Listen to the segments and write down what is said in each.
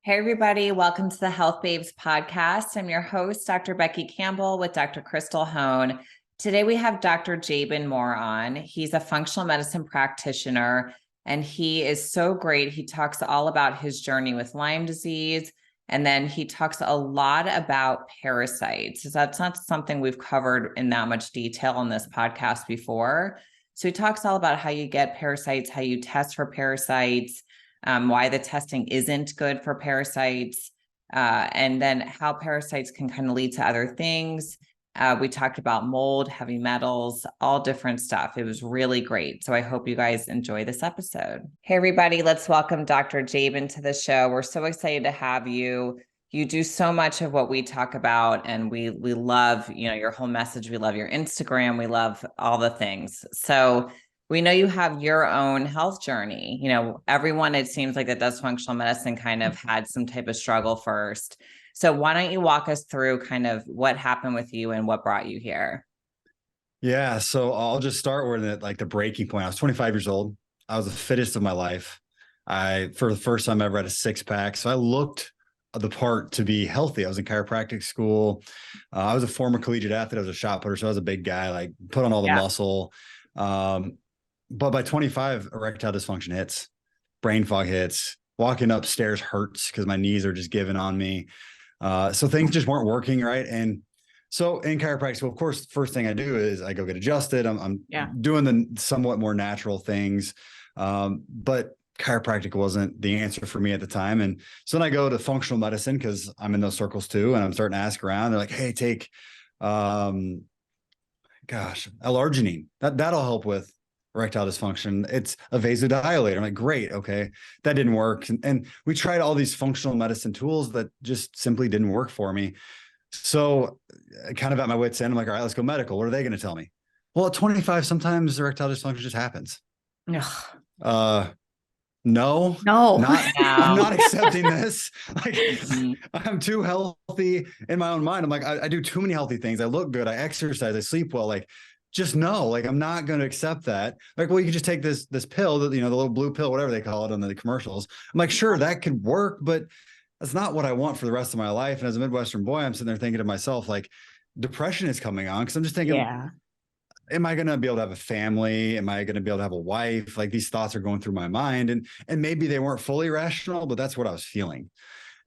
Hey, everybody. Welcome to the Health Babes podcast. I'm your host, Dr. Becky Campbell with Dr. Krystal Hohn. Today, we have Dr. Jaban Moore on. He's a functional medicine practitioner, and he is so great. He talks all about his journey with Lyme disease, and then he talks a lot about parasites. That's not something we've covered in that much detail on this podcast before. So he talks all about how you get parasites, how you test for parasites, why the testing isn't good for parasites, and then how parasites can kind of lead to other things. We talked about mold, heavy metals, all different stuff. It was really great. So I hope you guys enjoy this episode. Hey, everybody, let's welcome Dr. Jaban to the show. We're so excited to have you. You do so much of what we talk about, and we love, your whole message. We love your Instagram. We love all the things. So we know you have your own health journey. Everyone, it seems like that does functional medicine kind of had some type of struggle first. So why don't you walk us through kind of what happened with you and what brought you here? Yeah. So I'll just start with the breaking point. I was 25 years old. I was the fittest of my life. For the first time ever, had a six pack. So I looked the part to be healthy. I was in chiropractic school. I was a former collegiate athlete. I was a shot putter. So I was a big guy, like put on all the muscle. But by 25, erectile dysfunction hits, brain fog hits, walking upstairs hurts because my knees are just giving on me. So things just weren't working right. And so in chiropractic, of course, the first thing I do is I go get adjusted. I'm doing the somewhat more natural things. But chiropractic wasn't the answer for me at the time. And so then I go to functional medicine because I'm in those circles too. And I'm starting to ask around. They're like, hey, take, L-arginine. That'll help with erectile dysfunction. It's a vasodilator. I'm like, great. Okay. That didn't work. And we tried all these functional medicine tools that just simply didn't work for me. So kind of at my wit's end, I'm like, all right, let's go medical. What are they going to tell me? Well, at 25, sometimes erectile dysfunction just happens. No, I'm not accepting this. I'm too healthy in my own mind. I'm like, I do too many healthy things. I look good. I exercise. I sleep well. I'm not going to accept that. Like, well, you can just take this pill that, the little blue pill, whatever they call it on the commercials. I'm like, sure, that could work, but that's not what I want for the rest of my life. And as a Midwestern boy, I'm sitting there thinking to myself, like, depression is coming on. Cause I'm just thinking, am I going to be able to have a family? Am I going to be able to have a wife? Like, these thoughts are going through my mind, and maybe they weren't fully rational, but that's what I was feeling.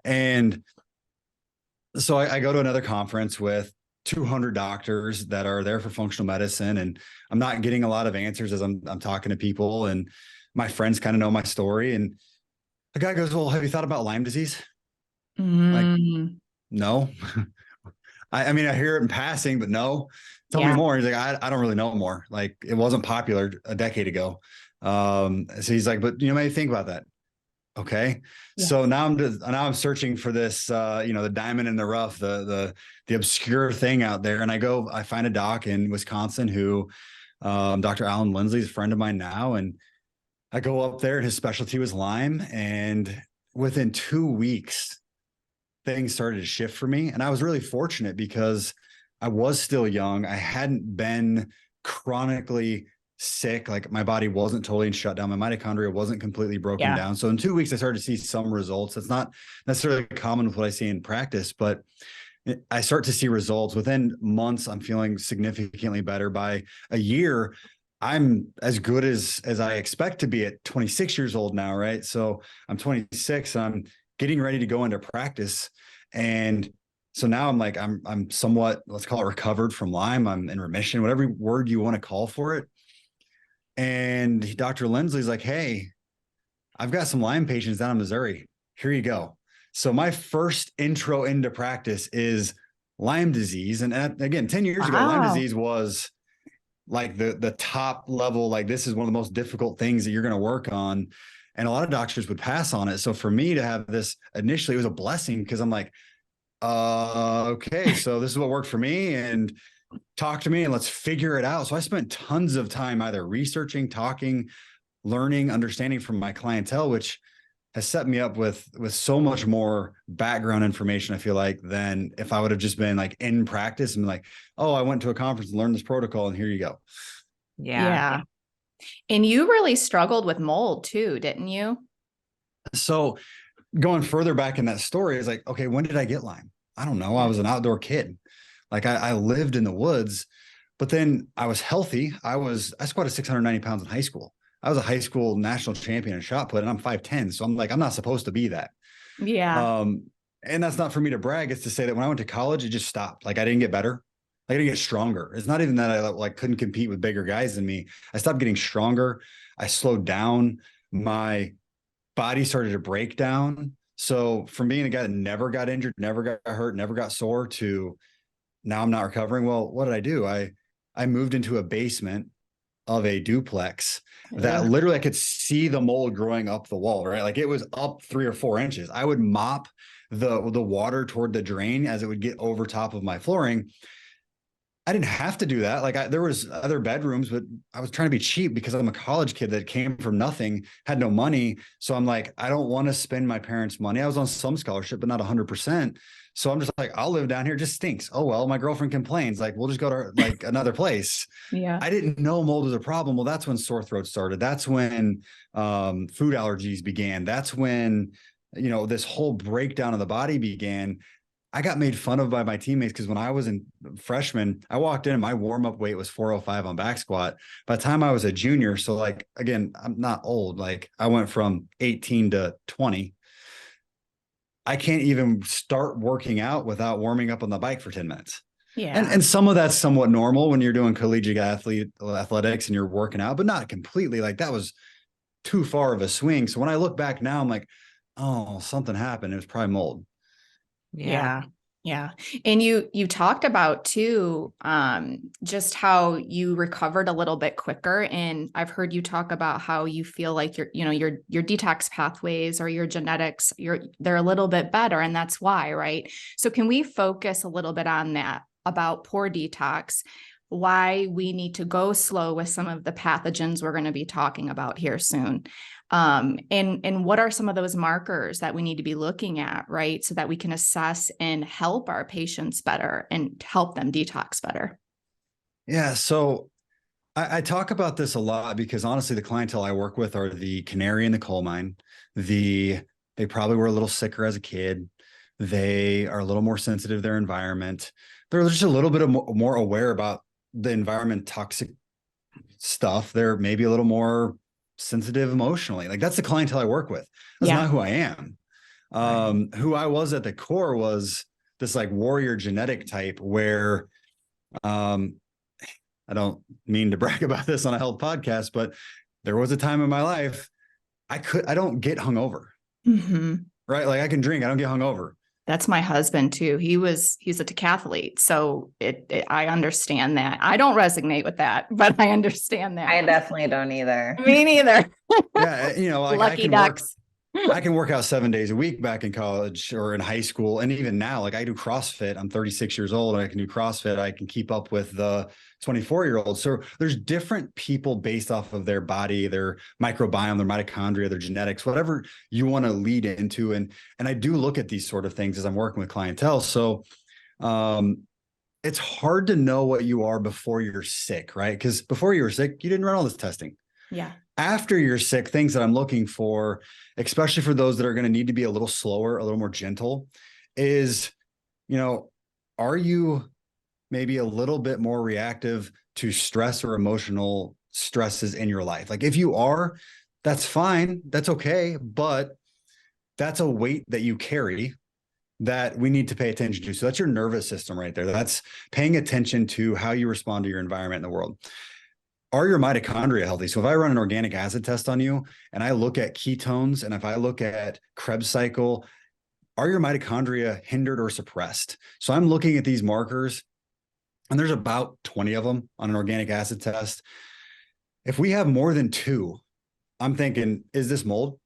And so I go to another conference with 200 doctors that are there for functional medicine. And I'm not getting a lot of answers as I'm talking to people. And my friends kind of know my story. And the guy goes, well, have you thought about Lyme disease? Like, no. I mean, I hear it in passing, but no. Tell me more. He's like, I don't really know more. Like, it wasn't popular a decade ago. So he's like, but maybe think about that. Okay. Yeah. So now I'm searching for this, the diamond in the rough, the obscure thing out there. And I find a doc in Wisconsin who, Dr. Alan Lindsley's a friend of mine now. And I go up there and his specialty was Lyme. And within 2 weeks, things started to shift for me. And I was really fortunate because I was still young. I hadn't been chronically sick. Like, my body wasn't totally shut down. My mitochondria wasn't completely broken down. So in 2 weeks, I started to see some results. That's not necessarily common with what I see in practice, but I start to see results within months. I'm feeling significantly better. By a year, I'm as good as I expect to be at 26 years old now. Right. So I'm 26. I'm getting ready to go into practice. And so now I'm somewhat, let's call it, recovered from Lyme. I'm in remission, whatever word you want to call for it. And Dr. Lindsley's like, hey, I've got some Lyme patients down in Missouri. Here you go. So my first intro into practice is Lyme disease. And again, 10 years ago, Lyme disease was like the top level. Like, this is one of the most difficult things that you're going to work on. And a lot of doctors would pass on it. So for me to have this initially, it was a blessing, because I'm like, okay, so this is what worked for me, and talk to me and let's figure it out. So I spent tons of time either researching, talking, learning, understanding from my clientele, which has set me up with so much more background information, I feel like, than if I would have just been like in practice and like, oh, I went to a conference and learned this protocol and here you go. Yeah. And you really struggled with mold too, didn't you? So going further back in that story is like, okay, when did I get Lyme? I don't know. I was an outdoor kid. Like I lived in the woods, but then I was healthy. I squatted 690 pounds in high school. I was a high school national champion in shot put, and I'm 5'10". So I'm like, I'm not supposed to be that. Yeah. And that's not for me to brag. It's to say that when I went to college, it just stopped. Like I didn't get better. I didn't get stronger. It's not even that I like couldn't compete with bigger guys than me. I stopped getting stronger. I slowed down. My body started to break down. So from being a guy that never got injured, never got hurt, never got sore to now I'm not recovering. Well, what did I do? I moved into a basement of a duplex that literally I could see the mold growing up the wall, right? Like it was up 3 or 4 inches. I would mop the water toward the drain as it would get over top of my flooring. I didn't have to do that. Like there was other bedrooms, but I was trying to be cheap because I'm a college kid that came from nothing, had no money. So I'm like, I don't want to spend my parents' money. I was on some scholarship, but not 100%. So I'm just like, I'll live down here. It just stinks. Oh, well, my girlfriend complains. Like, we'll just go to like another place. Yeah. I didn't know mold was a problem. Well, that's when sore throat started. That's when food allergies began. That's when, this whole breakdown of the body began. I got made fun of by my teammates because when I was in freshman, I walked in and my warm-up weight was 405 on back squat. By the time I was a junior, so like, again, I'm not old. Like I went from 18 to 20. I can't even start working out without warming up on the bike for 10 minutes. Yeah. And some of that's somewhat normal when you're doing collegiate athletics and you're working out, but not completely. Like that was too far of a swing. So when I look back now, I'm like, oh, something happened. It was probably mold. Yeah. Yeah. And you talked about too, just how you recovered a little bit quicker. And I've heard you talk about how you feel like your detox pathways or your genetics, they're a little bit better. And that's why, right? So can we focus a little bit on that about poor detox, why we need to go slow with some of the pathogens we're going to be talking about here soon? And what are some of those markers that we need to be looking at, right? So that we can assess and help our patients better and help them detox better. Yeah. So I talk about this a lot because honestly, the clientele I work with are the canary in the coal mine. They probably were a little sicker as a kid. They are a little more sensitive to their environment. They're just a little bit more aware about the environment, toxic stuff. They're maybe a little more sensitive emotionally. Like that's the clientele I work with. That's not who I am. Who I was at the core was this like warrior genetic type where, I don't mean to brag about this on a health podcast, but there was a time in my life I don't get hungover, right? Like I can drink, I don't get hungover. That's my husband too. He's a decathlete. So I understand that. I don't resonate with that, but I understand that. I definitely don't either. Me neither. Yeah. Like Lucky ducks. I can work out 7 days a week back in college or in high school. And even now, like I do CrossFit. I'm 36 years old and I can do CrossFit. I can keep up with the 24-year-olds. So there's different people based off of their body, their microbiome, their mitochondria, their genetics, whatever you want to lead into. And I do look at these sort of things as I'm working with clientele. So it's hard to know what you are before you're sick, right? Because before you were sick, you didn't run all this testing. Yeah. After you're sick, things that I'm looking for, especially for those that are going to need to be a little slower, a little more gentle, is, are you maybe a little bit more reactive to stress or emotional stresses in your life? Like if you are, that's fine. That's okay. But that's a weight that you carry that we need to pay attention to. So that's your nervous system right there. That's paying attention to how you respond to your environment in the world. Are your mitochondria healthy? So if I run an organic acid test on you and I look at ketones and if I look at Krebs cycle, are your mitochondria hindered or suppressed? So I'm looking at these markers and there's about 20 of them on an organic acid test. If we have more than 2, I'm thinking, is this mold?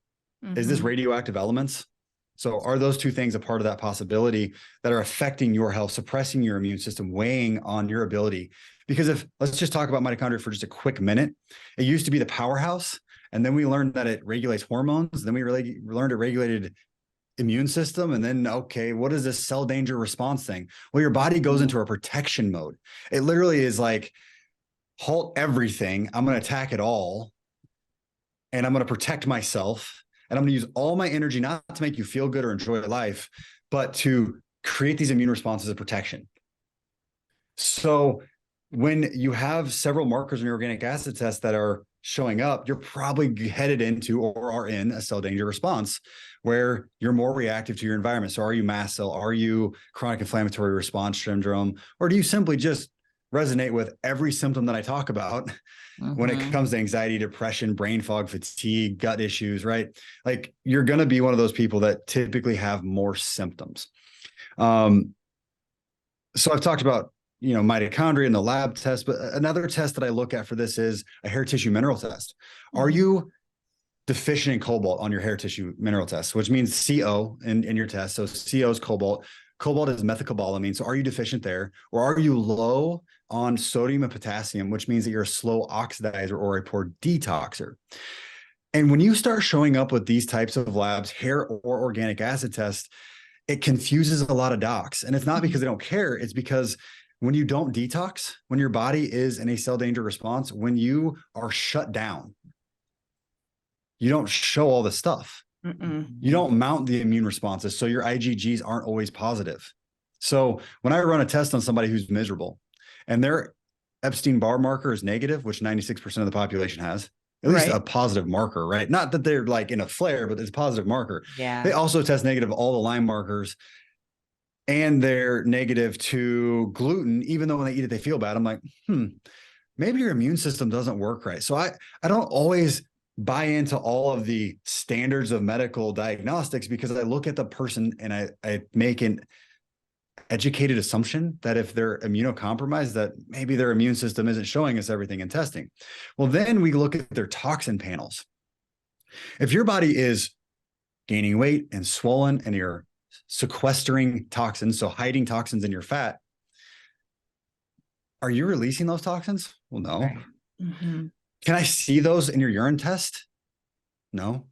Is this radioactive elements? So are those 2 things a part of that possibility that are affecting your health, suppressing your immune system, weighing on your ability? Because let's just talk about mitochondria for just a quick minute. It used to be the powerhouse, and then we learned that it regulates hormones. Then we really learned it regulated immune system. And then, okay, what is this cell danger response thing? Well, your body goes into a protection mode. It literally is like, halt everything. I'm going to attack it all. And I'm going to protect myself. And I'm going to use all my energy, not to make you feel good or enjoy life, but to create these immune responses of protection. So when you have several markers in your organic acid test that are showing up, you're probably headed into or are in a cell danger response where you're more reactive to your environment. So are you mast cell? Are you chronic inflammatory response syndrome? Or do you simply just resonate with every symptom that I talk about when it comes to anxiety, depression, brain fog, fatigue, gut issues, right? Like you're going to be one of those people that typically have more symptoms. So I've talked about, mitochondria and the lab test, but another test that I look at for this is a hair tissue mineral test. Are you deficient in cobalt on your hair tissue mineral test, which means CO in your test? So CO is cobalt. Cobalt is methylcobalamin. So are you deficient there? Or are you low on sodium and potassium, which means that you're a slow oxidizer or a poor detoxer? And when you start showing up with these types of labs, hair or organic acid tests, it confuses a lot of docs. And it's not because they don't care. It's because when you don't detox, when your body is in a cell danger response, when you are shut down, you don't show all the stuff. You don't mount the immune responses. So your IgGs aren't always positive. So when I run a test on somebody who's miserable and their Epstein-Barr marker is negative, which 96% of the population has, at least a positive marker, right? Not that they're like in a flare, but it's a positive marker. Yeah. They also test negative all the Lyme markers, and they're negative to gluten, even though when they eat it, they feel bad. I'm like, maybe your immune system doesn't work right. So I don't always buy into all of the standards of medical diagnostics because I look at the person and I make an educated assumption that if they're immunocompromised, that maybe their immune system isn't showing us everything in testing. Well, then we look at their toxin panels. If your body is gaining weight and swollen and you're sequestering toxins, so hiding toxins in your fat, are you releasing those toxins? Well, no. Right. Can I see those in your urine test? No.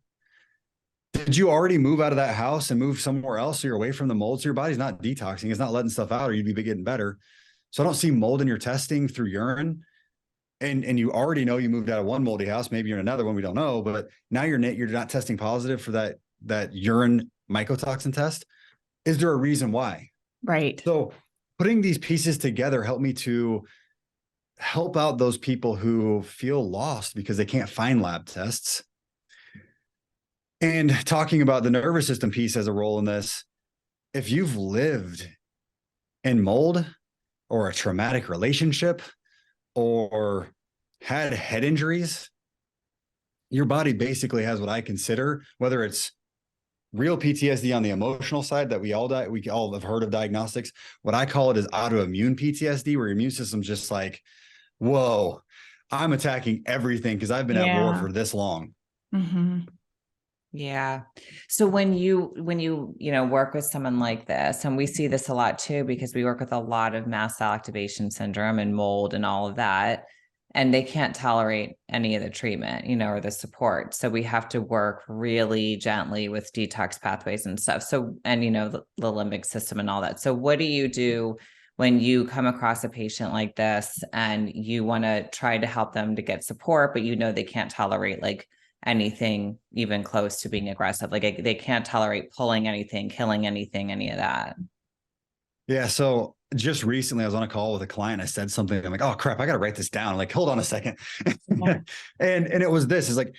Did you already move out of that house and move somewhere else so you're away from the mold? So your body's not detoxing, it's not letting stuff out, or you'd be getting better. So I don't see mold in your testing through urine. And you already know you moved out of one moldy house, maybe you're in another one, we don't know, but now you're not testing positive for that urine mycotoxin test. Is there a reason why? Right. So putting these pieces together help me to help out those people who feel lost because they can't find lab tests. And talking about the nervous system piece as a role in this, if you've lived in mold or a traumatic relationship or had head injuries, your body basically has what I consider, whether it's real PTSD on the emotional side that we all have heard of diagnostics. What I call it is autoimmune PTSD, where your immune system's just like, whoa, I'm attacking everything because I've been at war for this long. Yeah. So when you work with someone like this, and we see this a lot too, because we work with a lot of mast cell activation syndrome and mold and all of that, and they can't tolerate any of the treatment, or the support. So we have to work really gently with detox pathways and stuff. So, and the limbic system and all that. So what do you do when you come across a patient like this and you want to try to help them to get support, but they can't tolerate like anything even close to being aggressive? Like they can't tolerate pulling anything, killing anything, any of that. Yeah. So just recently I was on a call with a client. I said something. I'm like, oh crap, I got to write this down. I'm like, hold on a second. and it was this, is like,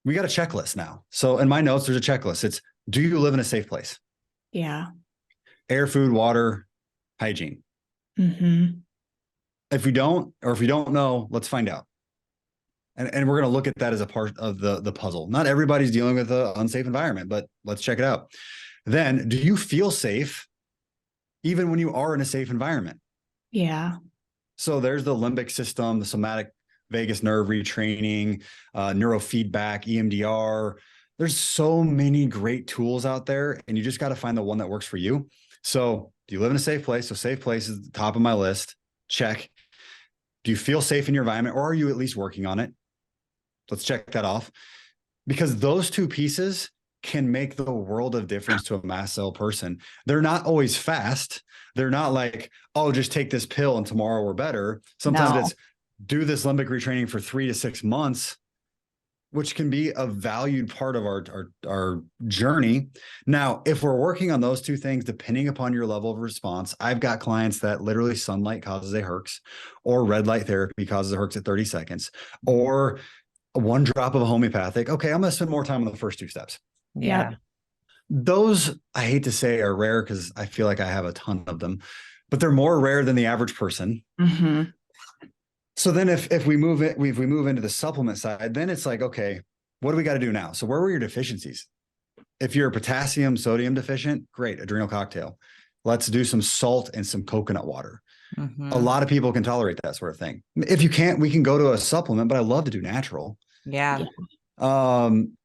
we got a checklist now. So in my notes, there's a checklist. It's, do you live in a safe place? Yeah. Air, food, water, hygiene. If we don't, or if you don't know, let's find out. And we're going to look at that as a part of the puzzle. Not everybody's dealing with an unsafe environment, but let's check it out. Then, do you feel safe even when you are in a safe environment? Yeah. So there's the limbic system, the somatic vagus nerve retraining, neurofeedback, EMDR. There's so many great tools out there, and you just got to find the one that works for you. So do you live in a safe place? So safe place is the top of my list. Check. Do you feel safe in your environment, or are you at least working on it? Let's check that off, because those two pieces can make the world of difference to a mast cell person. They're not always fast. They're not like, oh, just take this pill and tomorrow we're better. Sometimes it's do this limbic retraining for 3 to 6 months which can be a valued part of our journey. Now, if we're working on those two things, depending upon your level of response, I've got clients that literally sunlight causes a herx, or red light therapy causes a herx at 30 seconds, or one drop of a homeopathic. Okay, I'm going to spend more time on the first two steps. Yeah. Those, I hate to say, are rare because I feel like I have a ton of them, but they're more rare than the average person. Mm-hmm. So then if we move into the supplement side, then it's like, okay, what do we got to do now? So where were your deficiencies? If you're potassium, sodium deficient, great, adrenal cocktail. Let's do some salt and some coconut water. A lot of people can tolerate that sort of thing. If you can't, we can go to a supplement, but I love to do natural. Yeah. And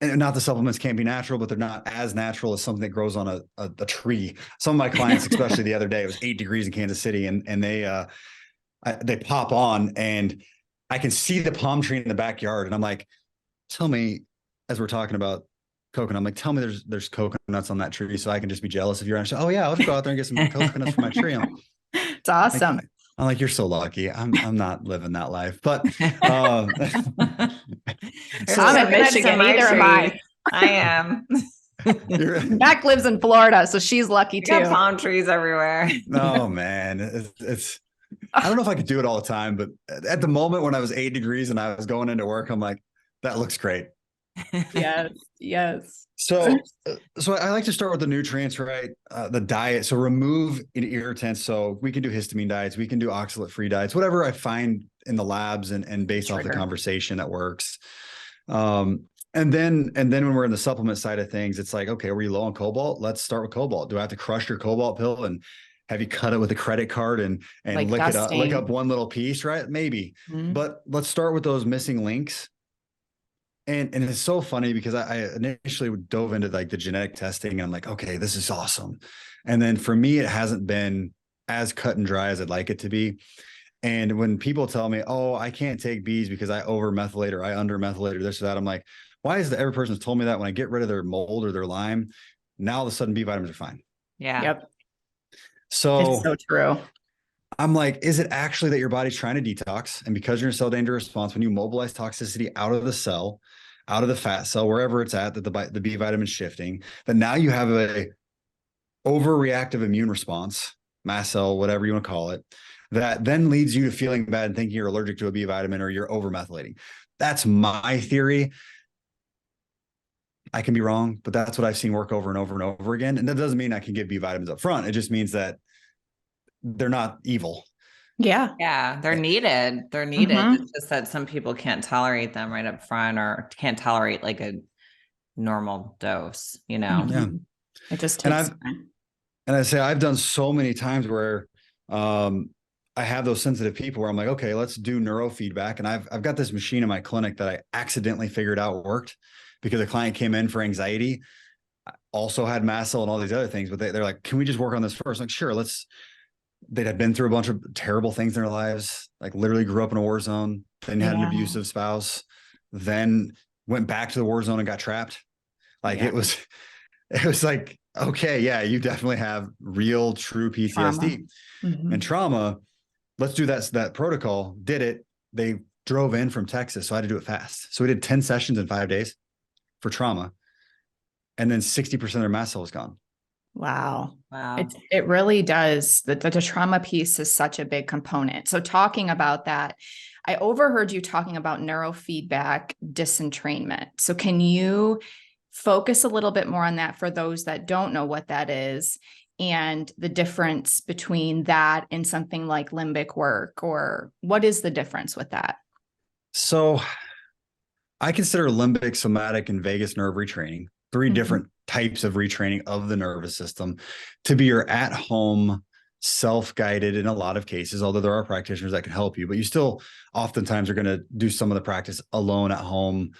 not the supplements can't be natural, but they're not as natural as something that grows on a tree. Some of my clients, especially the other day, it was 8 degrees in Kansas City, and they pop on and I can see the palm tree in the backyard. And I'm like, tell me, as we're talking about coconut, I'm like, tell me there's coconuts on that tree so I can just be jealous of you. And oh yeah, I'll just go out there and get some coconuts for my tree. It's awesome. I'm like, you're so lucky. I'm not living that life, but I'm in Michigan. Neither am I. I am. Beck lives in Florida, so she's lucky too. Palm trees everywhere. Oh man, it's I don't know if I could do it all the time, but at the moment when I was 8 degrees and I was going into work, I'm like, that looks great. Yes. So I like to start with the nutrients, right? The diet. So remove irritants. So we can do histamine diets. We can do oxalate-free diets, whatever I find in the labs and based off the conversation that works. And then when we're in the supplement side of things, it's like, okay, were you low on cobalt? Let's start with cobalt. Do I have to crush your cobalt pill and have you cut it with a credit card and like lick up one little piece, right? Maybe, but let's start with those missing links. And it's so funny because I initially dove into like the genetic testing and I'm like, okay, this is awesome. And then for me, it hasn't been as cut and dry as I'd like it to be. And when people tell me, oh, I can't take Bs because I over methylate or I under methylate or this or that, I'm like, why is every person's told me that when I get rid of their mold or their Lyme, now all of a sudden B vitamins are fine. Yeah. Yep. So it's so true. I'm like, is it actually that your body's trying to detox? And because you're in cell danger response, when you mobilize toxicity out of the cell, out of the fat cell, wherever it's at, that the B vitamin shifting, that now you have a overreactive immune response, mast cell, whatever you want to call it, that then leads you to feeling bad and thinking you're allergic to a B vitamin or you're over methylating. That's my theory. I can be wrong, but that's what I've seen work over and over and over again. And that doesn't mean I can give B vitamins up front. It just means that they're not evil. Yeah. Yeah. They're needed. They're needed. It's just that some people can't tolerate them right up front or can't tolerate like a normal dose, you know? Yeah. It just takes time. And I say, I've done so many times where, I have those sensitive people where I'm like, okay, let's do neurofeedback. And I've got this machine in my clinic that I accidentally figured out worked because a client came in for anxiety, also had mast cell and all these other things, but they're like, can we just work on this first? I'm like, sure, they'd have been through a bunch of terrible things in their lives, like literally grew up in a war zone, then had an abusive spouse, then went back to the war zone and got trapped. Like it was like, okay, yeah, you definitely have real true PTSD and trauma. Let's do that protocol. Did it. They drove in from Texas. So I had to do it fast. So we did 10 sessions in 5 days for trauma. And then 60% of their mast cell was gone. Wow. It really does. The trauma piece is such a big component. So talking about that, I overheard you talking about neurofeedback disentrainment. So can you focus a little bit more on that for those that don't know what that is and the difference between that and something like limbic work, or what is the difference with that? So I consider limbic, somatic, and vagus nerve retraining, 3 different types of retraining of the nervous system to be your at-home, self-guided in a lot of cases, although there are practitioners that can help you, but you still oftentimes are going to do some of the practice alone at home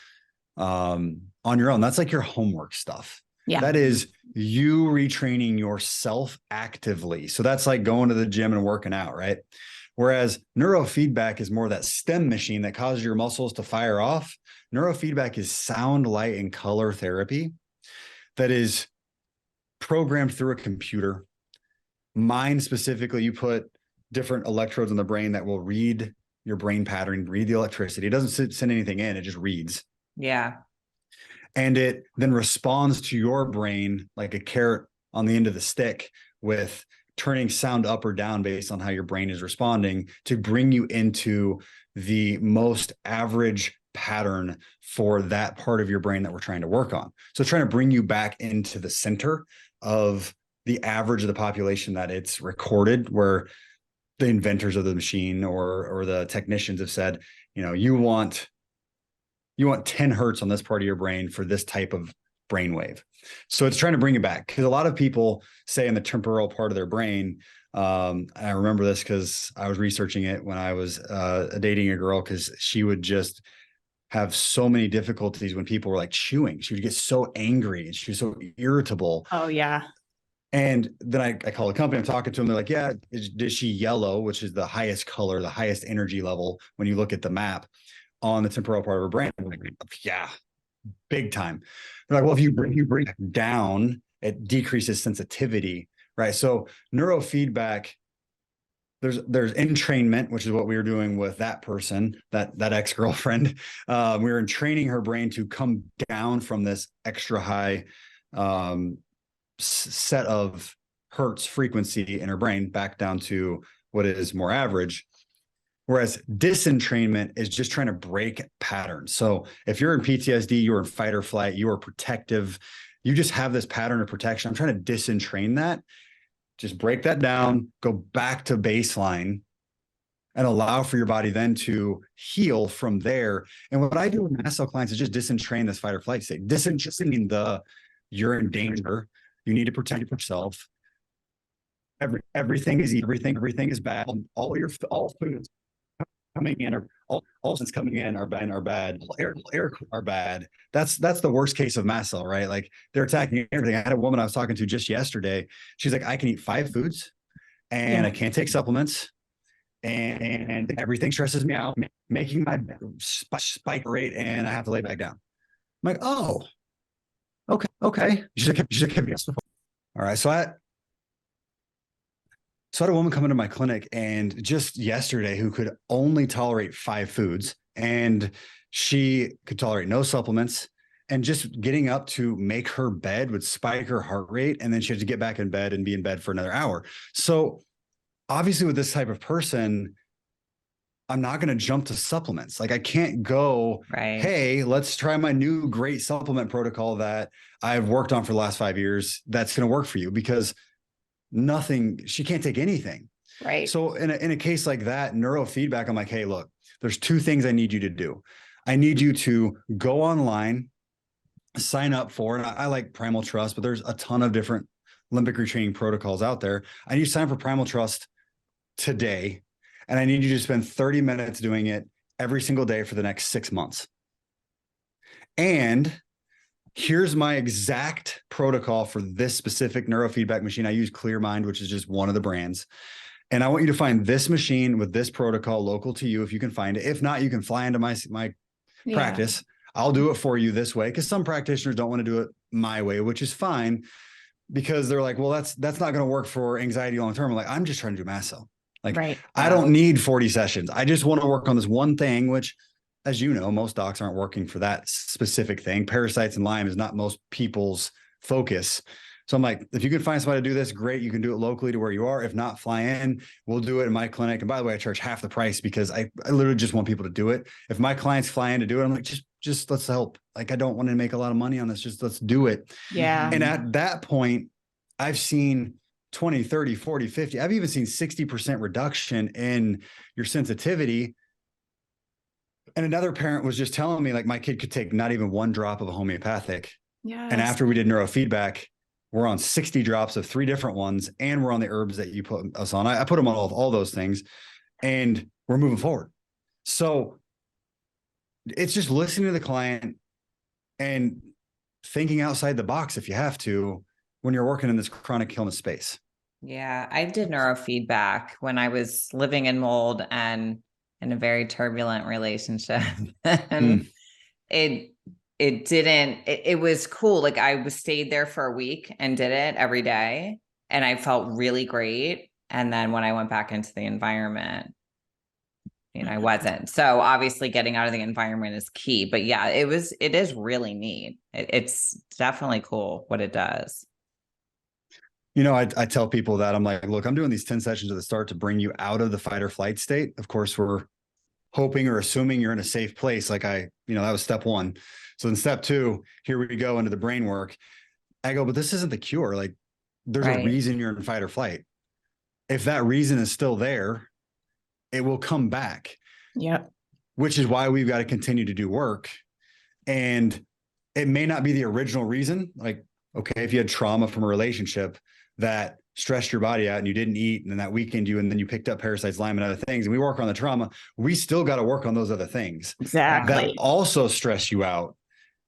on your own. That's like your homework stuff. Yeah. That is you retraining yourself actively. So that's like going to the gym and working out, right? Whereas neurofeedback is more that STEM machine that causes your muscles to fire off. Neurofeedback is sound, light, and color therapy that is programmed through a computer. Mine specifically, you put different electrodes in the brain that will read your brain pattern, read the electricity. It doesn't send anything in, it just reads. Yeah. And it then responds to your brain like a carrot on the end of the stick with turning sound up or down based on how your brain is responding to bring you into the most average pattern for that part of your brain that we're trying to work on. So trying to bring you back into the center of the average of the population that it's recorded, where the inventors of the machine or the technicians have said, you want 10 hertz on this part of your brain for this type of brainwave. So it's trying to bring it back, because a lot of people say in the temporal part of their brain, I remember this because I was researching it when I was dating a girl, because she would just have so many difficulties when people were like chewing. She would get so angry and she was so irritable. Oh, yeah. And then I call the company, I'm talking to them. They're like, yeah, is she yellow, which is the highest color, the highest energy level when you look at the map on the temporal part of her brain? I'm like, yeah, big time. They're like, well, if you bring it down, it decreases sensitivity, right? So neurofeedback, there's entrainment, which is what we were doing with that person, that ex-girlfriend. We were training her brain to come down from this extra high set of hertz frequency in her brain back down to what is more average. Whereas disentrainment is just trying to break patterns. So if you're in PTSD, you're in fight or flight, you are protective, you just have this pattern of protection. I'm trying to disentrain that, just break that down, go back to baseline, and allow for your body then to heal from there. And what I do with mast cell clients is just disentrain this fight or flight state. Disentraining you're in danger, you need to protect yourself. Everything is bad. All foods coming in all things coming in are bad. Air are bad. That's the worst case of mast cell, right? Like they're attacking everything. I had a woman I was talking to just yesterday. She's like, I can eat 5 foods and I can't take supplements, and everything stresses me out, making my spike rate, and I have to lay back down. I'm like, oh, okay. You should give me a all right. So I had a woman come into my clinic, and just yesterday, who could only tolerate 5 foods, and she could tolerate no supplements, and just getting up to make her bed would spike her heart rate. And then she had to get back in bed and be in bed for another hour. So obviously with this type of person, I'm not going to jump to supplements. Like I can't go, right, hey, let's try my new great supplement protocol that I've worked on for the last 5 years. That's going to work for you, because she can't take anything. Right. So in a case like that, neurofeedback, I'm like, hey, look, there's 2 things I need you to do. I need you to go online, sign up for, and I like Primal Trust, but there's a ton of different limbic retraining protocols out there. I need you to sign up for Primal Trust today. And I need you to spend 30 minutes doing it every single day for the next 6 months. And here's my exact protocol for this specific neurofeedback machine. I use ClearMind, which is just one of the brands. And I want you to find this machine with this protocol local to you, if you can find it. If not, you can fly into my practice. I'll do it for you this way, because some practitioners don't want to do it my way, which is fine, because they're like, well, that's not going to work for anxiety long-term. I'm like, I'm just trying to do mast cell. Like, right. I don't need 40 sessions. I just want to work on this one thing, which, as you know, most docs aren't working for that specific thing. Parasites and Lyme is not most people's focus. So I'm like, if you can find somebody to do this, great. You can do it locally to where you are. If not, fly in. We'll do it in my clinic. And by the way, I charge half the price, because I literally just want people to do it. If my clients fly in to do it, I'm like, just let's help. Like, I don't want to make a lot of money on this. Just let's do it. Yeah. And at that point, I've seen 20, 30, 40, 50. I've even seen 60% reduction in your sensitivity. And another parent was just telling me, like, my kid could take not even 1 drop of a homeopathic. Yes. And after we did neurofeedback, we're on 60 drops of 3 different ones. And we're on the herbs that you put us on. I put them on all those things, and we're moving forward. So it's just listening to the client and thinking outside the box, if you have to, when you're working in this chronic illness space. Yeah, I did neurofeedback when I was living in mold and in a very turbulent relationship. And it was cool. Like I stayed there for a week and did it every day, and I felt really great. And then when I went back into the environment, I wasn't. So obviously getting out of the environment is key, but yeah, it is really neat. It's definitely cool what it does. I tell people that I'm like, look, I'm doing these 10 sessions at the start to bring you out of the fight or flight state. Of course, we're hoping or assuming you're in a safe place. Like that was step one. So in step two, here we go into the brain work. I go, but this isn't the cure. Like there's a reason you're in fight or flight. If that reason is still there, it will come back. Yeah. Which is why we've got to continue to do work. And it may not be the original reason. Like, okay, if you had trauma from a relationship that stressed your body out and you didn't eat, and then that weakened you, and then you picked up parasites, Lyme, and other things, and we work on the trauma, we still got to work on those other things. Exactly. That also stress you out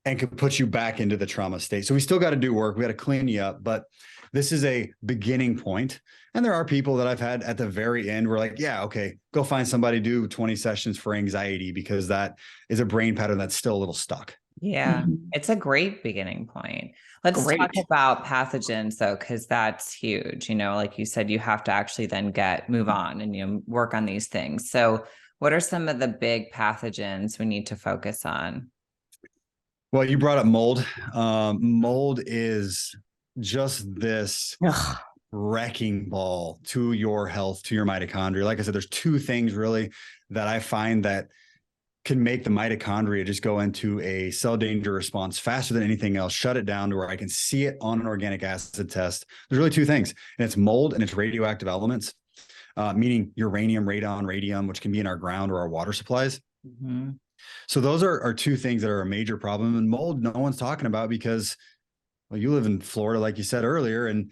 and could put you back into the trauma state. So we still got to do work. We got to clean you up, but this is a beginning point. And there are people that I've had at the very end where like, yeah, okay, go find somebody, do 20 sessions for anxiety, because that is a brain pattern that's still a little stuck. Yeah, it's a great beginning point. Let's talk about pathogens though, because that's huge. Like you said, you have to actually then move on and work on these things. So what are some of the big pathogens we need to focus on? Well, you brought up mold. Mold is just this wrecking ball to your health, to your mitochondria. Like I said, there's two things really that I find that can make the mitochondria just go into a cell danger response faster than anything else, shut it down to where I can see it on an organic acid test. There's really two things, and it's mold and it's radioactive elements, meaning uranium, radon, radium, which can be in our ground or our water supplies. Mm-hmm. So those are two things that are a major problem. And mold, no one's talking about because, well, you live in Florida, like you said earlier, and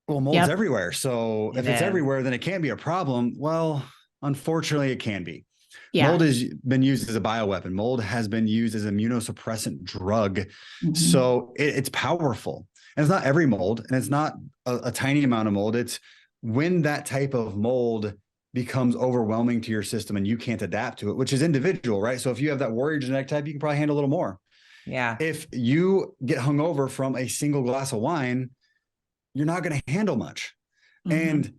mold's everywhere. So if it's everywhere, then it can't be a problem. Well, unfortunately, it can be. Yeah. Mold has been used as a bioweapon. Mold has been used as an immunosuppressant drug. Mm-hmm. So it's powerful. And it's not every mold, and it's not a tiny amount of mold. It's when that type of mold becomes overwhelming to your system and you can't adapt to it, which is individual, right? So if you have that warrior genetic type, you can probably handle a little more. Yeah. If you get hungover from a single glass of wine, you're not going to handle much. Mm-hmm. And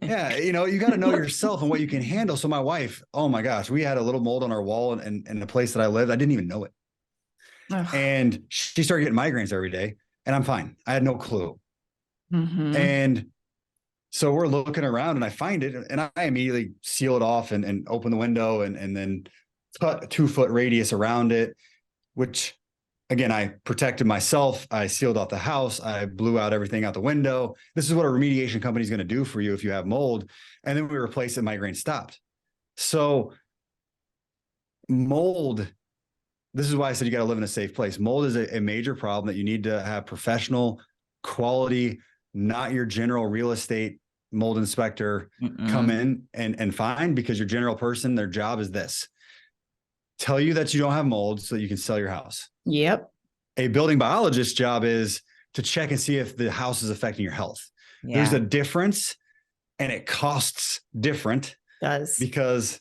yeah, you got to know yourself and what you can handle. So my wife, oh my gosh, we had a little mold on our wall and the place that I lived, I didn't even know it. And she started getting migraines every day, and I'm fine. I had no clue. Mm-hmm. And so we're looking around and I find it, and I immediately seal it off and open the window and then cut a 2-foot radius around it, which again, I protected myself. I sealed off the house. I blew out everything out the window. This is what a remediation company is going to do for you if you have mold. And then we replaced it. Migraine stopped. So mold, this is why I said you got to live in a safe place. Mold is a major problem that you need to have professional quality, not your general real estate mold inspector come in and find, because your general person, their job is this: tell you that you don't have mold so that you can sell your house. Yep. A building biologist's job is to check and see if the house is affecting your health. Yeah. There's a difference, and it costs different. Does, because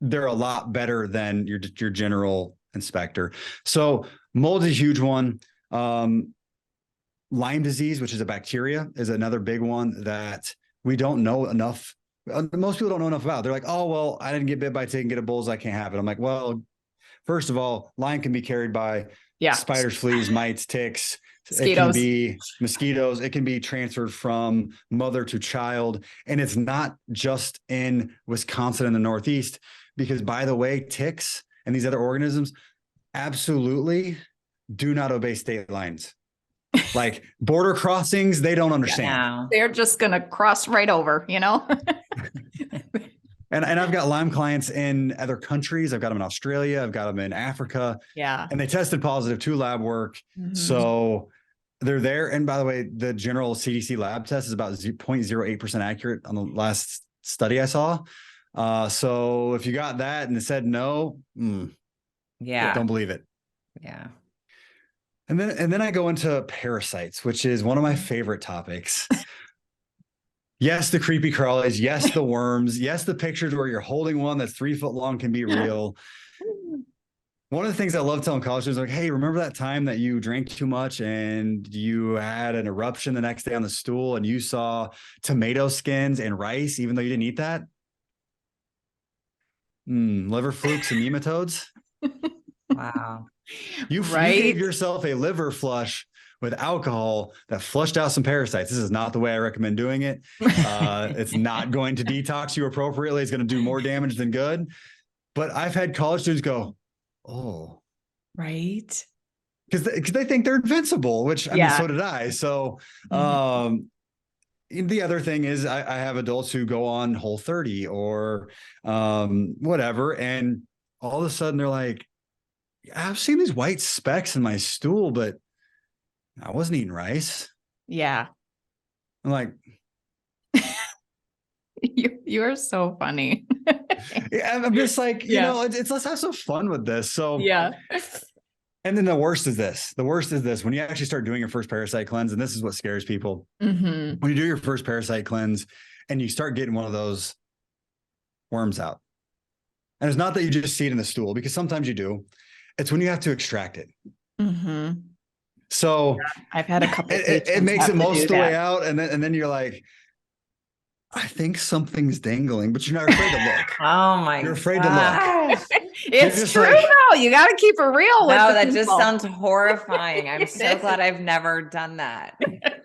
they're a lot better than your general inspector. So mold is a huge one. Lyme disease, which is a bacteria, is another big one that we don't know enough. Most people don't know enough about. They're like, oh, well, I didn't get bit by a tick and get a bullseye, I can't have it. I'm like, well, first of all, Lyme can be carried by spiders, fleas, mites, ticks. Mosquitoes. It can be mosquitoes. It can be transferred from mother to child. And it's not just in Wisconsin and the Northeast, because, by the way, ticks and these other organisms absolutely do not obey state lines. Like border crossings, they don't understand. Yeah. They're just going to cross right over, And I've got Lyme clients in other countries. I've got them in Australia. I've got them in Africa. Yeah. And they tested positive to lab work. Mm-hmm. So they're there. And by the way, the general CDC lab test is about 0.08% accurate on the last study I saw. So if you got that and it said no, don't believe it. Yeah. And then I go into parasites, which is one of my favorite topics. Yes, the creepy crawlies. Yes, the worms. Yes, the pictures where you're holding one that's 3 foot long can be real. One of the things I love telling college students, like, hey, remember that time that you drank too much and you had an eruption the next day on the stool and you saw tomato skins and rice, even though you didn't eat that? Liver flukes and nematodes. Wow. You gave yourself a liver flush with alcohol that flushed out some parasites. This is not the way I recommend doing it. It's not going to detox you appropriately. It's going to do more damage than good. But I've had college students go, oh. Right. Because they think they're invincible, which I mean, so did I. So the other thing is I have adults who go on Whole30 or whatever. And all of a sudden they're like, I've seen these white specks in my stool, but I wasn't eating rice. Yeah. I'm like, you are so funny. I'm just like, you know, let's have some fun with this. So and then the worst is this. The worst is this. When you actually start doing your first parasite cleanse, and this is what scares people. When you do your first parasite cleanse and you start getting one of those worms out. And it's not that you just see it in the stool, because sometimes you do. It's when you have to extract it. So I've had a couple. It makes it most of the way out, and then you're like, I think something's dangling, but you're not afraid to look. Oh my God. You're afraid to look. It's true though. You got to keep it real. No, that just sounds horrifying. I'm so glad I've never done that.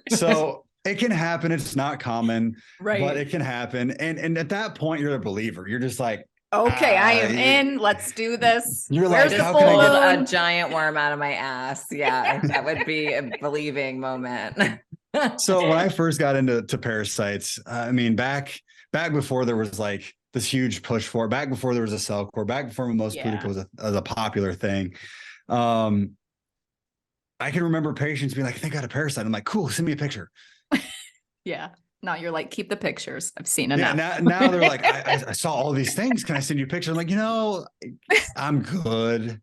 So it can happen. It's not common, right? But it can happen. And at that point, you're a believer. You're just like, okay, I am in. Let's do this. You're Where's like, the how full can I get a giant worm out of my ass? Yeah, that would be a believing moment. So when I first got into parasites, I mean, back before there was like this huge push for it, back before there was a cell core, back before most Pudica was a popular thing. I can remember patients being like, I think I got a parasite. I'm like, cool, send me a picture. Yeah. Now you're like, keep the pictures. I've seen enough. Yeah, now they're like, I saw all these things. Can I send you a picture? I'm like, I'm good.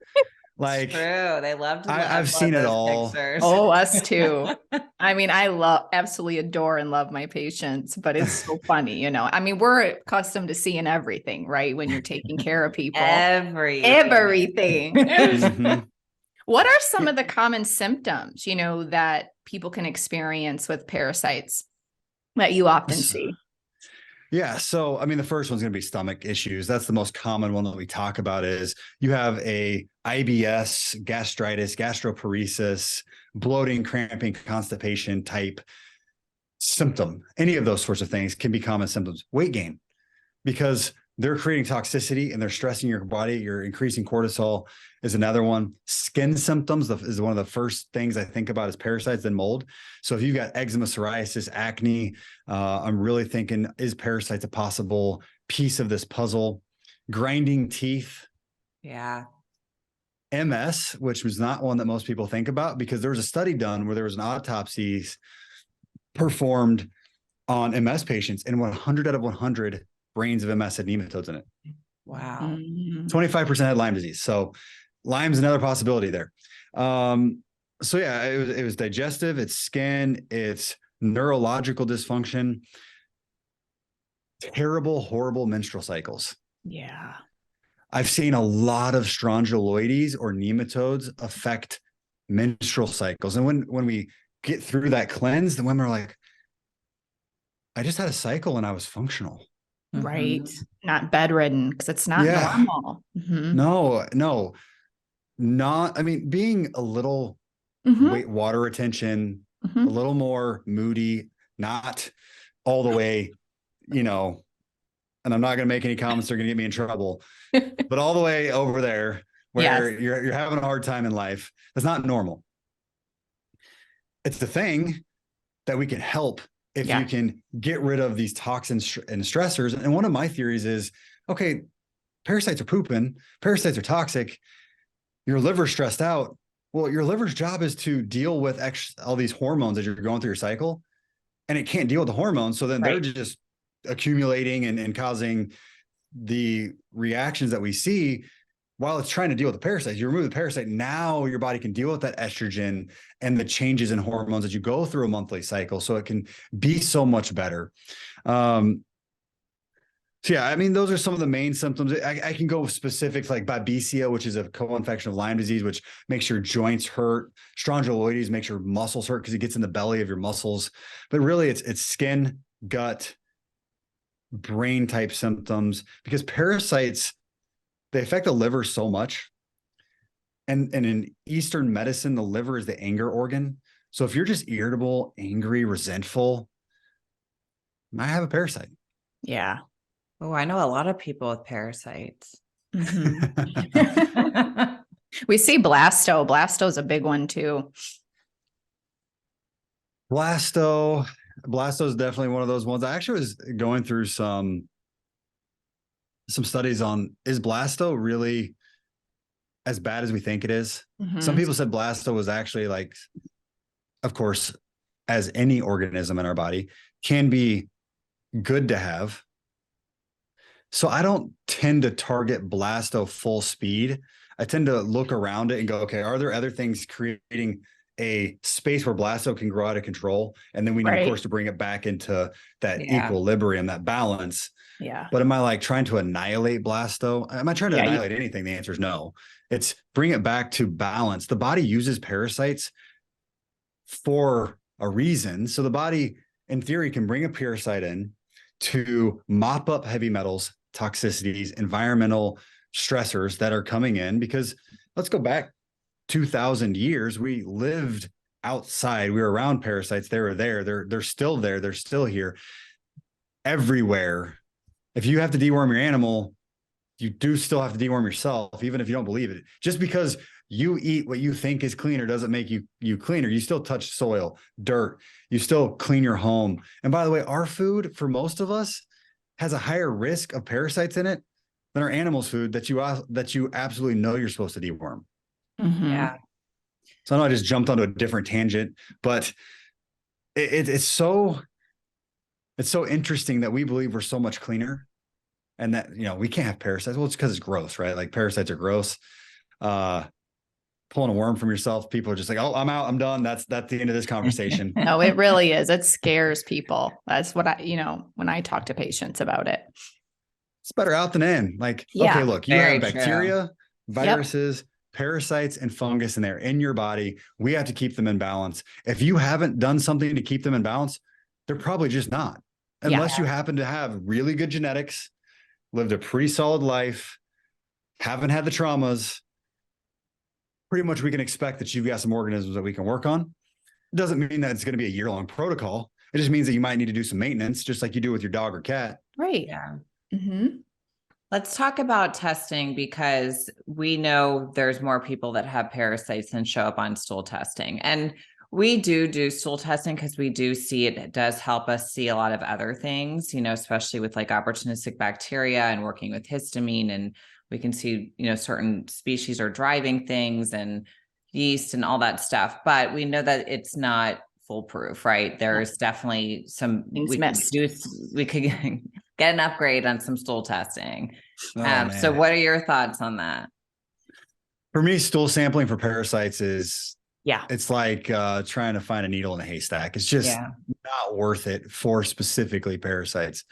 Like, it's true. They loved. I've seen it all. Pictures. Oh, us too. I mean, I absolutely adore and love my patients, but it's so funny, I mean, we're accustomed to seeing everything, right? When you're taking care of people, everything. What are some of the common symptoms, that people can experience with parasites that you often see? Yeah. So, I mean, the first one's going to be stomach issues. That's the most common one that we talk about is you have a IBS, gastritis, gastroparesis, bloating, cramping, constipation type symptom. Any of those sorts of things can be common symptoms. Weight gain, because they're creating toxicity and they're stressing your body. You're increasing cortisol is another one. Skin symptoms is one of the first things I think about as parasites, then mold. So if you've got eczema, psoriasis, acne, I'm really thinking, is parasites a possible piece of this puzzle? Grinding teeth. Yeah. MS, which was not one that most people think about, because there was a study done where there was an autopsy performed on MS patients, and 100 out of 100 brains of MS had nematodes in it. Wow. 25% had Lyme disease. So Lyme's another possibility there. So yeah, it was digestive, it's skin, it's neurological dysfunction, terrible, horrible menstrual cycles. Yeah. I've seen a lot of strongyloides or nematodes affect menstrual cycles. And when we get through that cleanse, the women are like, I just had a cycle and I was functional. Right. Not bedridden, because it's not normal. No, not, I mean, being a little water retention, a little more moody, not all the way, and I'm not going to make any comments that are going to get me in trouble, but all the way over there where you're having a hard time in life. That's not normal. It's the thing that we can help if you can get rid of these toxins and stressors. And one of my theories is, okay, parasites are pooping, parasites are toxic, your liver's stressed out. Well, your liver's job is to deal with all these hormones as you're going through your cycle, and it can't deal with the hormones. So then they're just accumulating and causing the reactions that we see while it's trying to deal with the parasites. You remove the parasite, now your body can deal with that estrogen and the changes in hormones as you go through a monthly cycle. So it can be so much better. So yeah, I mean, those are some of the main symptoms. I can go specifics like babesia, which is a co-infection of Lyme disease, which makes your joints hurt. Strongyloides makes your muscles hurt because it gets in the belly of your muscles. But really, it's skin, gut, brain type symptoms, because parasites they affect the liver so much. And in Eastern medicine, the liver is the anger organ. So if you're just irritable, angry, resentful, you might have a parasite. Yeah. Oh, I know a lot of people with parasites. Mm-hmm. We see blasto. Blasto is a big one too. Blasto is definitely one of those ones. I actually was going through some studies on, is blasto really as bad as we think it is? Mm-hmm. Some people said blasto was actually, like, of course, as any organism in our body, can be good to have. So I don't tend to target blasto full speed. I tend to look around it and go, okay, are there other things creating a space where blasto can grow out of control? And then we need, of course, to bring it back into that equilibrium, that balance. Yeah. But am I like trying to annihilate blasto? Am I trying to annihilate anything? The answer is no. It's bring it back to balance. The body uses parasites for a reason. So the body, in theory, can bring a parasite in to mop up heavy metals, toxicities, environmental stressors that are coming in. Because let's go back 2,000 years, we lived outside. We were around parasites. They were there. They're still there. They're still here everywhere. If you have to deworm your animal, you do still have to deworm yourself, even if you don't believe it. Just because you eat what you think is cleaner doesn't make you cleaner. You still touch soil, dirt. You still clean your home. And by the way, our food, for most of us, has a higher risk of parasites in it than our animals' food that you absolutely know you're supposed to deworm. Mm-hmm. Yeah. So I know I just jumped onto a different tangent, but it's so interesting that we believe we're so much cleaner and that, we can't have parasites. Well, it's because it's gross, right? Like parasites are gross. Pulling a worm from yourself, people are just like, oh, I'm out, I'm done. That's the end of this conversation. No, it really is. It scares people. That's what when I talk to patients about it. It's better out than in. Like, okay, look, you have bacteria, viruses, parasites, and fungus in there in your body. We have to keep them in balance. If you haven't done something to keep them in balance, they're probably just not. Unless you happen to have really good genetics, lived a pretty solid life, haven't had the traumas, pretty much we can expect that you've got some organisms that we can work on. It doesn't mean that it's going to be a year-long protocol. It just means that you might need to do some maintenance, just like you do with your dog or cat. Right. Yeah. Mm-hmm. Let's talk about testing, because we know there's more people that have parasites than show up on stool testing. And we do stool testing because we do see it does help us see a lot of other things, especially with like opportunistic bacteria and working with histamine, and we can see, certain species are driving things and yeast and all that stuff. But we know that it's not foolproof, right? There's definitely some things missed. We could get an upgrade on some stool testing. Oh, so what are your thoughts on that? For me, stool sampling for parasites is, it's like trying to find a needle in a haystack. It's just not worth it for specifically parasites.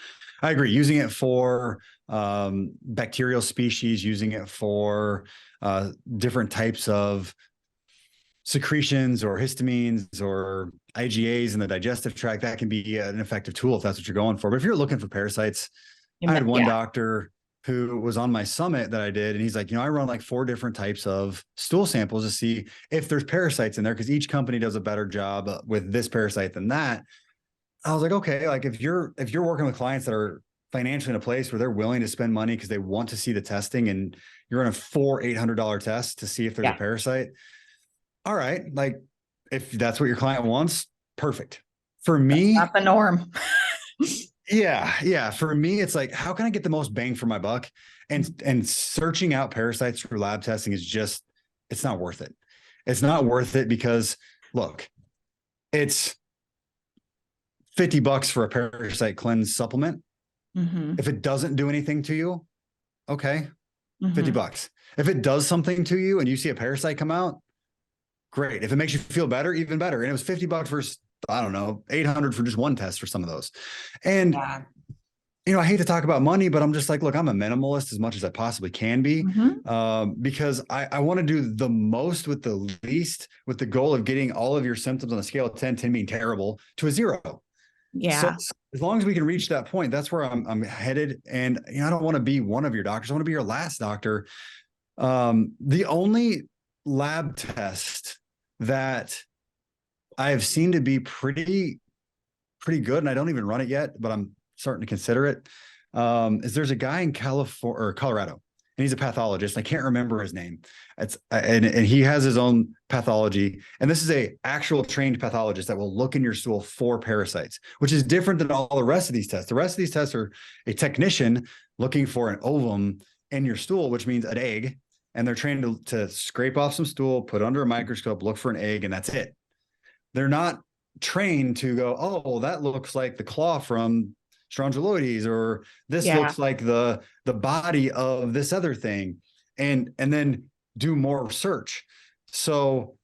I agree. Using it for bacterial species, using it for different types of secretions or histamines or IgAs in the digestive tract, that can be an effective tool if that's what you're going for. But if you're looking for parasites, I had one doctor who was on my summit that I did, and he's like, I run like 4 different types of stool samples to see if there's parasites in there, because each company does a better job with this parasite than that. I was like, okay, like if you're working with clients that are financially in a place where they're willing to spend money because they want to see the testing, and you're on a $800 test to see if there's a parasite. All right. Like if that's what your client wants, perfect. For me, that's not the norm. Yeah. For me, it's like, how can I get the most bang for my buck? And searching out parasites through lab testing is just, it's not worth it. It's not worth it because look, it's $50 for a parasite cleanse supplement. Mm-hmm. If it doesn't do anything to you, okay, mm-hmm. $50. If it does something to you and you see a parasite come out, great. If it makes you feel better, even better. And it was $50 versus, I don't know, $800 for just one test for some of those. And, I hate to talk about money, but I'm just like, look, I'm a minimalist as much as I possibly can be, because I want to do the most with the least, with the goal of getting all of your symptoms on a scale of 10 being terrible to a 0. Yeah. So as long as we can reach that point, that's where I'm headed. And I don't want to be one of your doctors. I want to be your last doctor. The only lab test that I have seen to be pretty good, and I don't even run it yet, but I'm starting to consider it, is there's a guy in California or Colorado, and he's a pathologist. I can't remember his name. And he has his own pathology. And this is a actual trained pathologist that will look in your stool for parasites, which is different than all the rest of these tests. The rest of these tests are a technician looking for an ovum in your stool, which means an egg. And they're trained to scrape off some stool, put under a microscope, look for an egg, and that's it. They're not trained to go, oh, well, that looks like the claw from Strongyloides, or this looks like the body of this other thing, and then do more research. So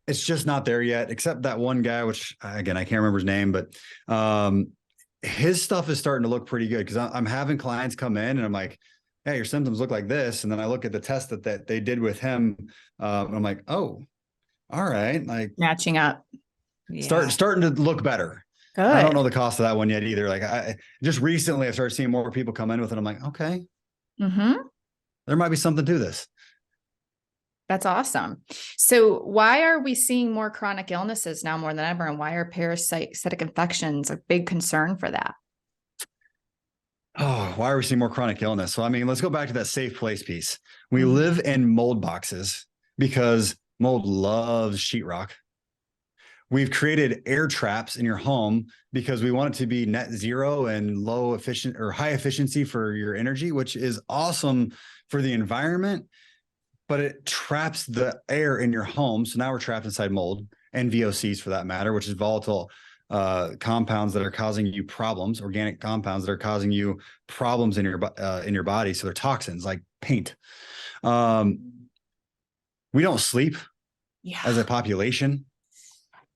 it's just not there yet, except that one guy, which again, I can't remember his name, but his stuff is starting to look pretty good, because I'm having clients come in and I'm like, hey, your symptoms look like this. And then I look at the test that they did with him. And I'm like, oh, all right. Like matching up. Starting to look better. Good. I don't know the cost of that one yet either. Like I just recently I started seeing more people come in with it. I'm like, okay, there might be something to this. That's awesome. So why are we seeing more chronic illnesses now more than ever? And why are parasitic infections a big concern for that? Oh, why are we seeing more chronic illness? So, I mean, let's go back to that safe place piece. We live in mold boxes because mold loves sheetrock. We've created air traps in your home because we want it to be net zero and low efficient or high efficiency for your energy, which is awesome for the environment, but it traps the air in your home. So now we're trapped inside mold and VOCs for that matter, which is volatile compounds that are causing you problems, organic compounds that are causing you problems in your body. So they're toxins like paint. We don't sleep as a population.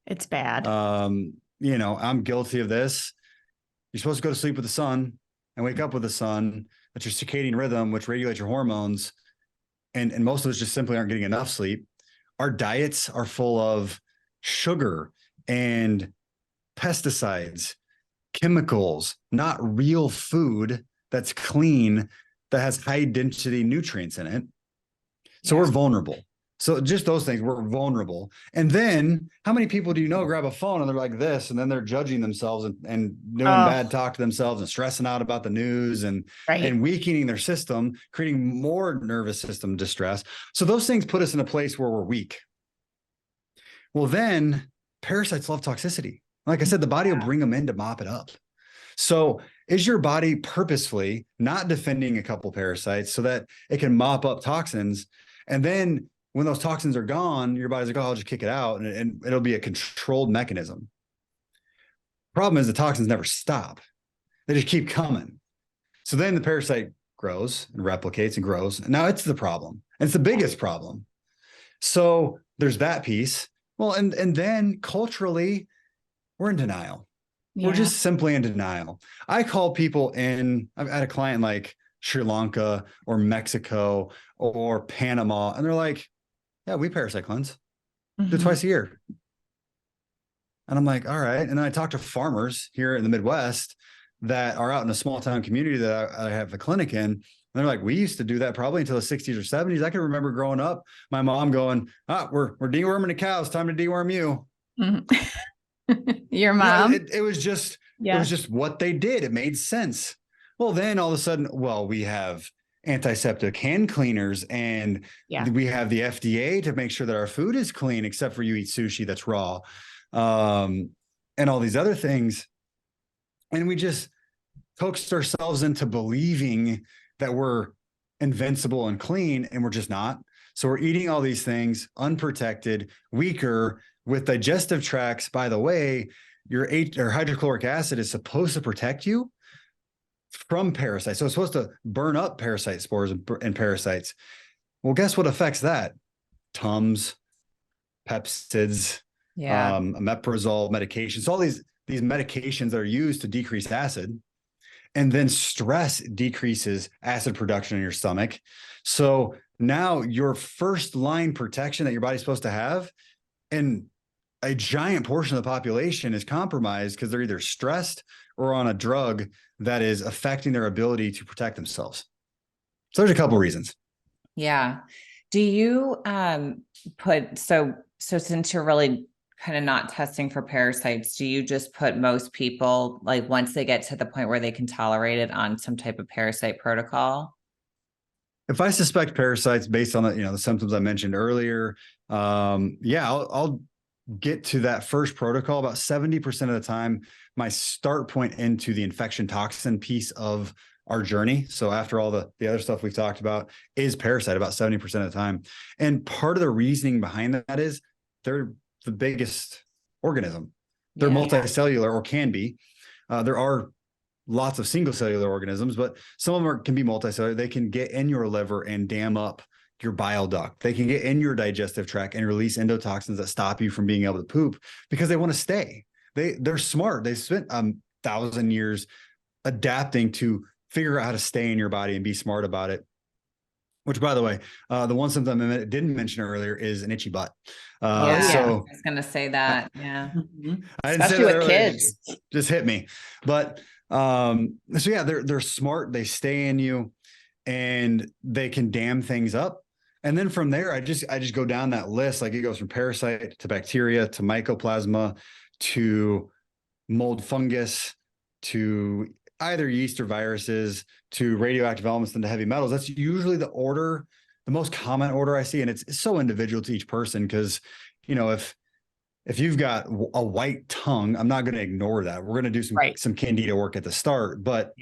It's bad. I'm guilty of this. You're supposed to go to sleep with the sun and wake up with the sun. That's your circadian rhythm, which regulates your hormones. And most of us just simply aren't getting enough sleep. Our diets are full of sugar and pesticides, chemicals, not real food that's clean, that has high density nutrients in it. So we're vulnerable. So just those things, we're vulnerable. And then how many people do you know grab a phone and they're like this, and then they're judging themselves and doing bad talk to themselves and stressing out about the news and weakening their system, creating more nervous system distress. So those things put us in a place where we're weak. Well, then parasites love toxicity. Like I said, the body will bring them in to mop it up. So is your body purposefully not defending a couple parasites so that it can mop up toxins? And then when those toxins are gone, your body's like, oh, I'll just kick it out. And it'll be a controlled mechanism. Problem is the toxins never stop. They just keep coming. So then the parasite grows and replicates and grows. And now it's the problem. And it's the biggest problem. So there's that piece. Well, and then culturally, we're in denial. Yeah. We're just simply in denial. I call people in, I've had a client like Sri Lanka or Mexico or Panama, and they're like, yeah, we parasite cleanse. Do it twice a year. And I'm like, all right. And then I talk to farmers here in the Midwest that are out in a small town community that I have a clinic in. And they're like, we used to do that probably until the 60s or 70s. I can remember growing up, my mom going, we're deworming the cows. Time to deworm you. Your mom? It was just what they did. It made sense. Well, then all of a sudden, we have antiseptic hand cleaners and we have the FDA to make sure that our food is clean, except for you eat sushi that's raw, and all these other things. And we just coaxed ourselves into believing that we're invincible and clean, and we're just not. So we're eating all these things unprotected, weaker, with digestive tracts. By the way, your hydrochloric acid is supposed to protect you from parasites. So it's supposed to burn up parasite spores and parasites. Well, guess what affects that? Tums, peptides, omeprazole medications, all these medications that are used to decrease acid. And then stress decreases acid production in your stomach. So now your first line protection that your body's supposed to have, and a giant portion of the population is compromised because they're either stressed or on a drug that is affecting their ability to protect themselves. So there's a couple reasons. Yeah. Do you so since you're really kind of not testing for parasites, do you just put most people, like once they get to the point where they can tolerate it, on some type of parasite protocol? If I suspect parasites based on the symptoms I mentioned earlier, I'll get to that first protocol about 70% of the time. My start point into the infection toxin piece of our journey. So after all the other stuff we've talked about is parasite about 70% of the time. And part of the reasoning behind that is they're the biggest organism. They're multicellular, or can be. There are lots of single cellular organisms, but some of them can be multicellular. They can get in your liver and dam up your bile duct. They can get in your digestive tract and release endotoxins that stop you from being able to poop because they want to stay. They're smart. They spent 1,000 years adapting to figure out how to stay in your body and be smart about it. Which, by the way, the one symptom I didn't mention earlier is an itchy butt. So I was going to say that. Yeah. Especially with kids. Just hit me. But they're smart. They stay in you and they can dam things up. And then from there, I just go down that list. Like it goes from parasite to bacteria to mycoplasma to mold, fungus to either yeast or viruses to radioactive elements and to heavy metals. That's usually the order, the most common order I see. And it's so individual to each person because, if you've got a white tongue, I'm not going to ignore that. We're going to do some candida work at the start, but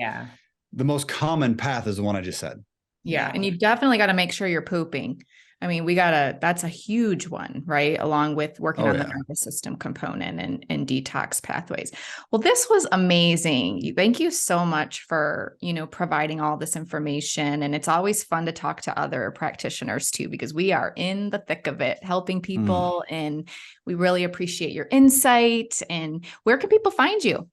the most common path is the one I just said. Yeah. And you definitely got to make sure you're pooping. I mean, that's a huge one, right? Along with working on the nervous system component and detox pathways. Well, this was amazing. Thank you so much for, providing all this information. And it's always fun to talk to other practitioners too, because we are in the thick of it, helping people. And we really appreciate your insight. And where can people find you?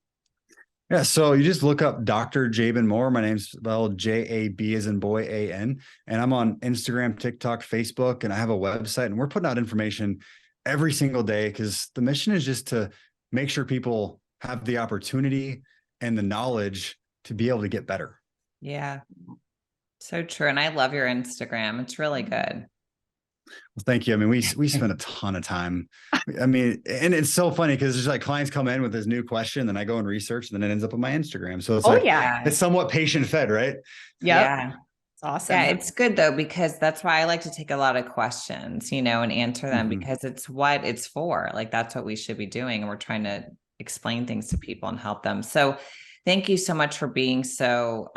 Yeah, so you just look up Dr. Jaban Moore. My name's spelled J-A-B as in boy, A-N. And I'm on Instagram, TikTok, Facebook, and I have a website. And we're putting out information every single day because the mission is just to make sure people have the opportunity and the knowledge to be able to get better. Yeah, so true. And I love your Instagram. It's really good. Well, thank you. I mean, we spend a ton of time. I mean, and it's so funny because there's like clients come in with this new question, then I go and research, and then it ends up on my Instagram. So it's it's somewhat patient fed, right? Yep. Yeah. It's awesome. Yeah, it's good though, because that's why I like to take a lot of questions, and answer them because it's what it's for. Like that's what we should be doing. And we're trying to explain things to people and help them. So thank you so much for being so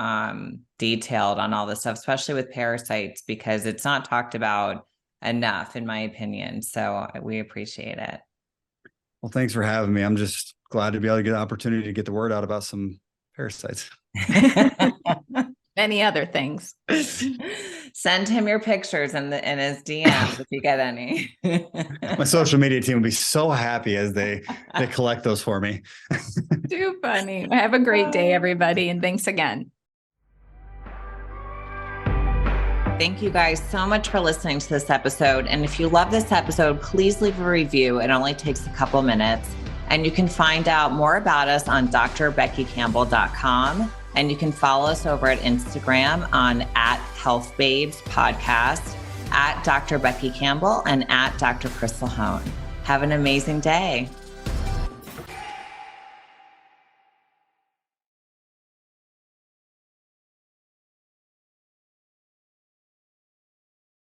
detailed on all this stuff, especially with parasites, because it's not talked about enough, in my opinion. So we appreciate it. Well, thanks for having me. I'm just glad to be able to get an opportunity to get the word out about some parasites. Many other things. Send him your pictures in his DMs if you get any. My social media team will be so happy as they collect those for me. Too funny. Have a great day, everybody. And thanks again. Thank you guys so much for listening to this episode. And if you love this episode, please leave a review. It only takes a couple minutes. And you can find out more about us on drbeckycampbell.com. And you can follow us over at Instagram on @HealthBabesPodcast, @Dr. Becky Campbell, and @Dr. Krystal Hohn. Have an amazing day.